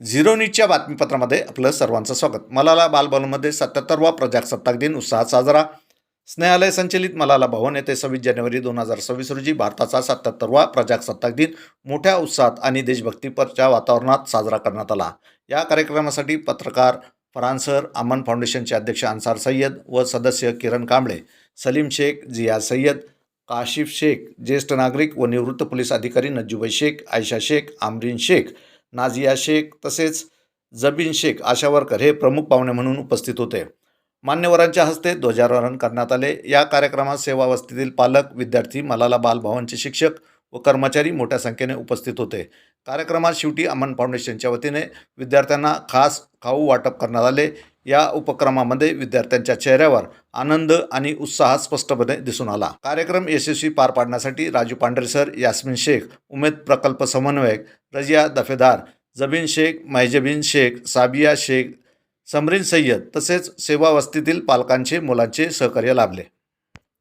Zero न्यूजच्या बातमीपत्रामध्ये आपलं सर्वांचं स्वागत. मलाला बालभवनमध्ये 77वा प्रजासत्ताक दिन उत्साहात साजरा. स्नेहालय संचलित मलाला भवन येथे 26 जानेवारी 2026 रोजी भारताचा 77वा प्रजासत्ताक दिन मोठ्या उत्साहात आणि देशभक्तीपरच्या वातावरणात साजरा करण्यात आला. या कार्यक्रमासाठी पत्रकार फरहान सर, अमन फाउंडेशनचे अध्यक्ष अन्सार सय्यद व सदस्य किरण कांबळे, सलीम शेख, जिया सय्यद, काशिफ शेख, ज्येष्ठ नागरिक व निवृत्त पोलीस अधिकारी नज्जुबाई शेख, आयशा शेख, आमरीन शेख, नाझिया शेख तसेच जबीन शेख आशा वर्कर हे प्रमुख पाहुणे म्हणून उपस्थित होते. मान्यवरांच्या हस्ते ध्वजारोहण करण्यात आले. या कार्यक्रमात सेवा वस्तीतील पालक, विद्यार्थी, मलाला बालभवनचे शिक्षक व कर्मचारी मोठ्या संख्येने उपस्थित होते. कार्यक्रमात शेवटी अमन फाउंडेशनच्या वतीने विद्यार्थ्यांना खास खाऊ वाटप करण्यात आले. या उपक्रमामध्ये विद्यार्थ्यांच्या चेहऱ्यावर आनंद आणि उत्साह स्पष्टपणे दिसून आला. कार्यक्रम यशस्वी पार पाडण्यासाठी राजू पांढरे सर, यास्मिन शेख, उमेद प्रकल्प समन्वयक, रजिया दफेदार, जबीन शेख, मैजबीन शेख, साबिया शेख, समरीन सय्यद तसेच सेवा वस्तीतील पालकांचे मुलांचे सहकार्य लाभले.